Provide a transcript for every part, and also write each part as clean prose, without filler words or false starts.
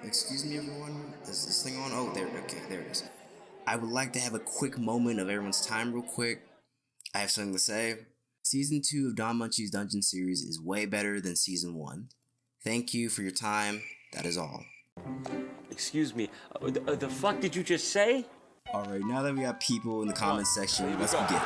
Excuse me, everyone. Is this thing on? Oh, there. Okay, there it is. I would like to have a quick moment of everyone's time, real quick. I have something to say. Season 2 of Danmachi's Dungeon series is way better than Season 1. Thank you for your time. That is all. Excuse me, the fuck did you just say? Alright, now that we got people in the comments section, let's begin.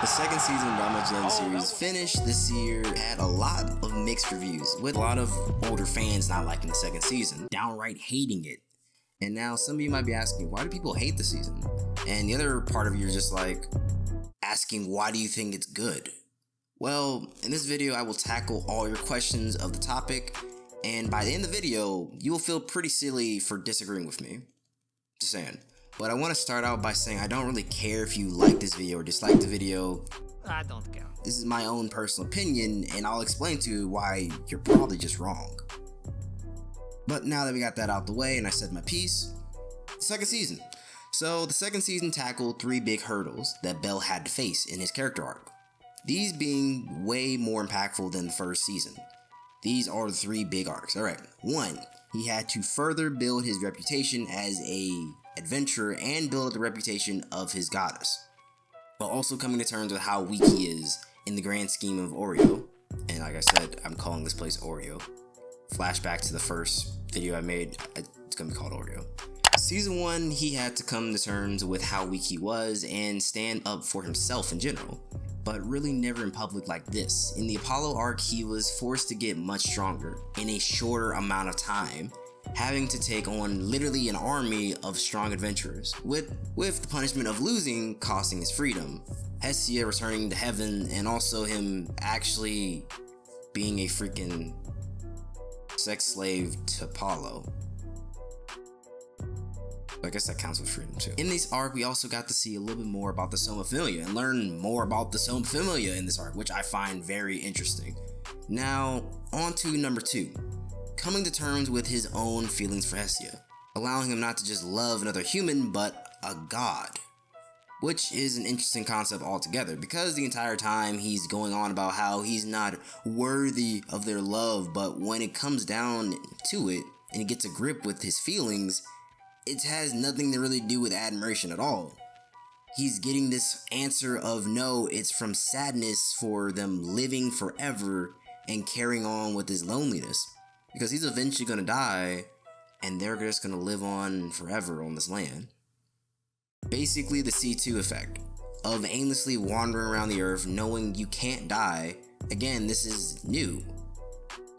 The second season of Danmachi Dungeon series finished this year, had a lot of mixed reviews, with a lot of older fans not liking the second season, downright hating it. And now some of you might be asking, why do people hate the season? And the other part of you is just like, asking why do you think it's good? Well, in this video I will tackle all your questions of the topic, and by the end of the video, you will feel pretty silly for disagreeing with me. Just saying. But I want to start out by saying I don't really care if you like this video or dislike the video. I don't care. This is my own personal opinion, and I'll explain to you why you're probably just wrong. But now that we got that out the way and I said my piece, second season. So the second season tackled 3 big hurdles that Bell had to face in his character arc. These being way more impactful than the first season. These are the 3 big arcs. Alright, 1. He had to further build his reputation as a adventurer and build the reputation of his goddess, while also coming to terms with how weak he is in the grand scheme of Oreo. And like I said, I'm calling this place Oreo. Flashback to the first video I made, it's gonna be called Oreo. Season 1, he had to come to terms with how weak he was and stand up for himself in general, but really never in public like this. In the Apollo arc, he was forced to get much stronger in a shorter amount of time, having to take on literally an army of strong adventurers, with the punishment of losing costing his freedom, Hestia returning to heaven, and also him actually being a freaking sex slave to Apollo. I guess that counts with freedom too. In this arc, we also got to see a little bit more about the Soma Familia and learn more about the Soma Familia in this arc, which I find very interesting. Now, on to number 2. Coming to terms with his own feelings for Hestia, allowing him not to just love another human, but a god. Which is an interesting concept altogether, because the entire time he's going on about how he's not worthy of their love, but when it comes down to it, and he gets a grip with his feelings, it has nothing to really do with admiration at all. He's getting this answer of no, it's from sadness for them living forever and carrying on with his loneliness. Because he's eventually gonna die, and they're just gonna live on forever on this land. Basically the C2 effect of aimlessly wandering around the earth knowing you can't die. Again, this is new.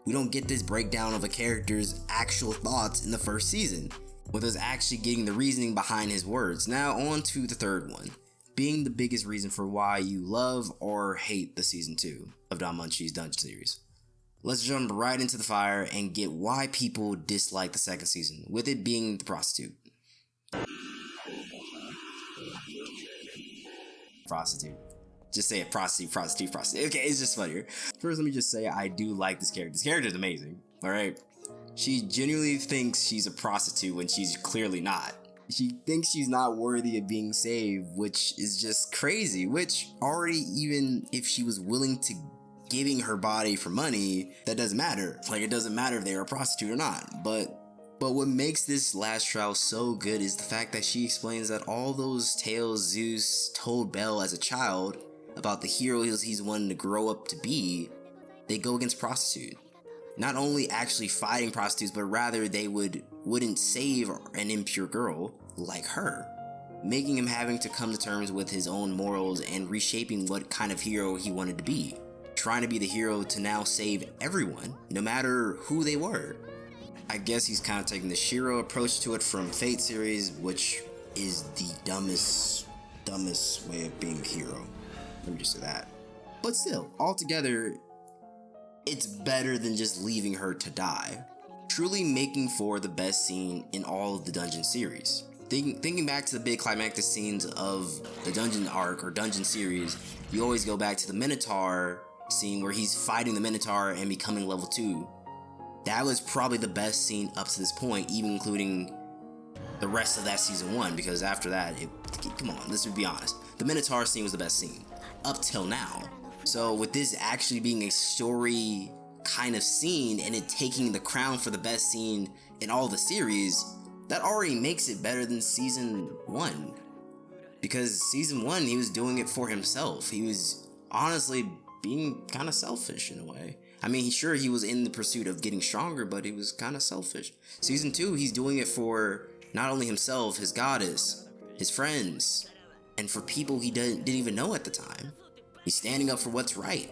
We don't get this breakdown of a character's actual thoughts in the first season, with us actually getting the reasoning behind his words. Now on to the third one, being the biggest reason for why you love or hate the season 2 of Danmachi's Dungeon series. Let's jump right into the fire and get why people dislike the second season, with it being the prostitute. Prostitute. Just say it, prostitute, prostitute, prostitute. Okay, it's just funnier. First, let me just say I do like this character. This character is amazing, alright? She genuinely thinks she's a prostitute when she's clearly not. She thinks she's not worthy of being saved, which is just crazy, which already, even if she was willing to giving her body for money, that doesn't matter. Like, it doesn't matter if they're a prostitute or not. But what makes this last trial so good is the fact that she explains that all those tales Zeus told Bell as a child about the hero he's wanting to grow up to be, they go against prostitute. Not only actually fighting prostitutes, but rather they wouldn't save an impure girl like her, making him having to come to terms with his own morals and reshaping what kind of hero he wanted to be, trying to be the hero to now save everyone, no matter who they were. I guess he's kind of taking the Shiro approach to it from Fate series, which is the dumbest way of being a hero. Let me just say that. But still, altogether, it's better than just leaving her to die, truly making for the best scene in all of the Dungeon series. Thinking back to the big climactic scenes of the Dungeon arc or Dungeon series, you always go back to the Minotaur scene where he's fighting the Minotaur and becoming level 2. That was probably the best scene up to this point, even including the rest of that season 1, because after that, come on, let's be honest, the Minotaur scene was the best scene up till now. So with this actually being a story kind of scene and it taking the crown for the best scene in all the series, that already makes it better than season 1. Because season 1, he was doing it for himself. He was honestly being kind of selfish in a way. I mean, sure, he was in the pursuit of getting stronger, but he was kind of selfish. Season 2, he's doing it for not only himself, his goddess, his friends, and for people he didn't even know at the time. He's standing up for what's right.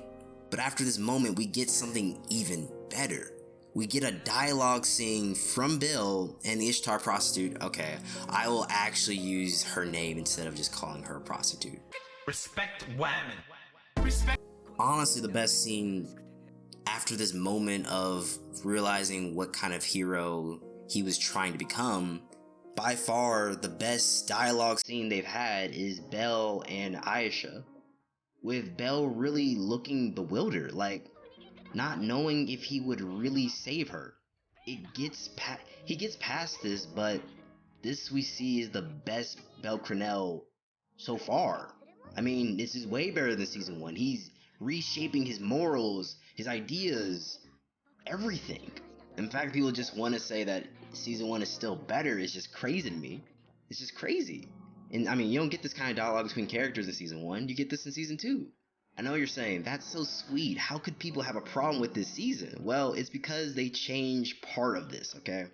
But after this moment, we get something even better. We get a dialogue scene from Bill and the Ishtar prostitute. Okay, I will actually use her name instead of just calling her a prostitute. Respect women. Respect. Honestly, the best scene after this moment of realizing what kind of hero he was trying to become, by far the best dialogue scene they've had is Belle and Aisha, with Belle really looking bewildered, like not knowing if he would really save her. He gets past this, but this we see is the best Belle Crenel so far. I mean, this is way better than season 1. He's reshaping his morals, his ideas, everything. In fact, people just want to say that season 1 is still better. It's just crazy to me. It's just crazy. And I mean, you don't get this kind of dialogue between characters in season 1. You get this in season 2. I know you're saying, that's so sweet. How could people have a problem with this season? Well, it's because they changed part of this, okay?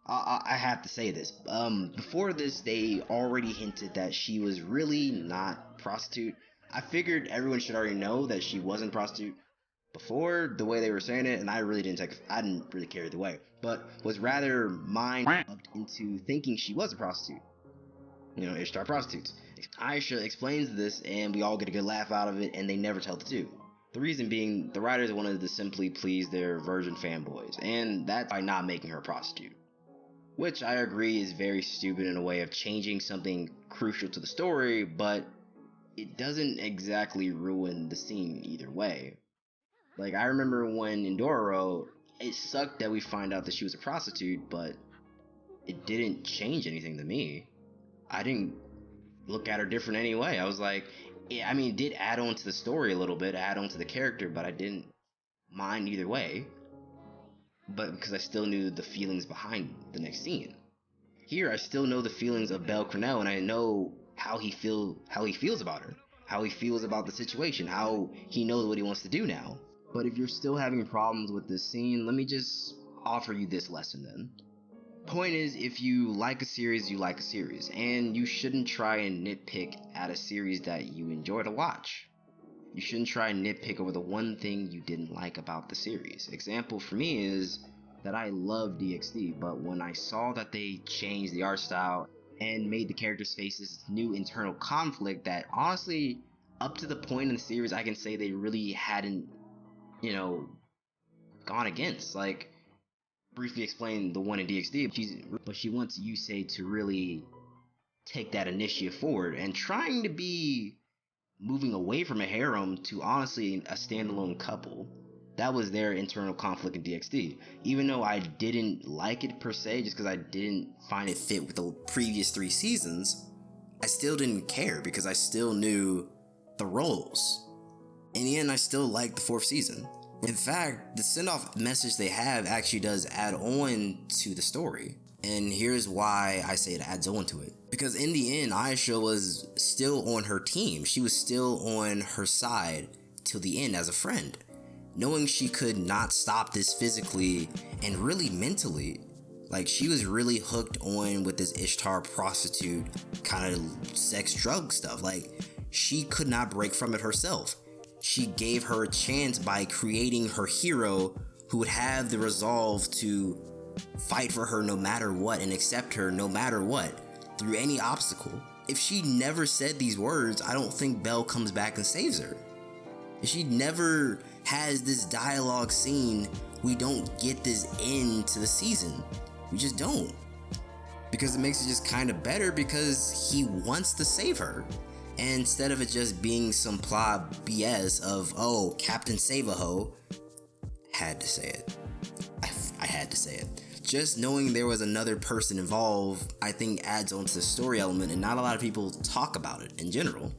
I have to say this. Before this, they already hinted that she was really not prostitute. I figured everyone should already know that she wasn't prostitute before the way they were saying it, and I didn't really care either way, but was rather mind-fucked into thinking she was a prostitute. You know, Ishtar prostitutes. Aisha explains this, and we all get a good laugh out of it, and they never tell the two. The reason being, the writers wanted to simply please their virgin fanboys, and that's by not making her a prostitute. Which I agree is very stupid in a way of changing something crucial to the story, but it doesn't exactly ruin the scene either way. Like, I remember when in Dororo, it sucked that we find out that she was a prostitute, but it didn't change anything to me. I didn't look at her different anyway. I was like, yeah, I mean, it did add on to the story a little bit, add on to the character, but I didn't mind either way. But because I still knew the feelings behind the next scene. Here, I still know the feelings of Belle Crenel, and I know how he feels about her, how he feels about the situation, how he knows what he wants to do now. But if you're still having problems with this scene, let me just offer you this lesson then. Point is, if you like a series, you like a series, and you shouldn't try and nitpick at a series that you enjoy to watch. You shouldn't try and nitpick over the one thing you didn't like about the series. Example for me is that I love DxD, but when I saw that they changed the art style and made the characters face this new internal conflict that honestly, up to the point in the series, I can say they really hadn't, gone against. Like, briefly explain the one in DxD, but she wants Yusei to really take that initiative forward and trying to be moving away from a harem to honestly a standalone couple. That was their internal conflict in DxD. Even though I didn't like it per se, just because I didn't find it fit with the previous 3 seasons, I still didn't care because I still knew the roles. In the end, I still liked the 4th season. In fact, the send-off message they have actually does add on to the story. And here's why I say it adds on to it. Because in the end, Aisha was still on her team. She was still on her side till the end as a friend. Knowing she could not stop this physically and really mentally. Like, she was really hooked on with this Ishtar prostitute kind of sex drug stuff. Like, she could not break from it herself. She gave her a chance by creating her hero who would have the resolve to fight for her no matter what and accept her no matter what, through any obstacle. If she never said these words, I don't think Belle comes back and saves her. If she never has this dialogue scene, we don't get this end to the season. We just don't. Because it makes it just kind of better because he wants to save her. And instead of it just being some plot BS of, oh, Captain Save-A-Ho, had to say it. I had to say it. Just knowing there was another person involved, I think adds on to the story element, and not a lot of people talk about it in general.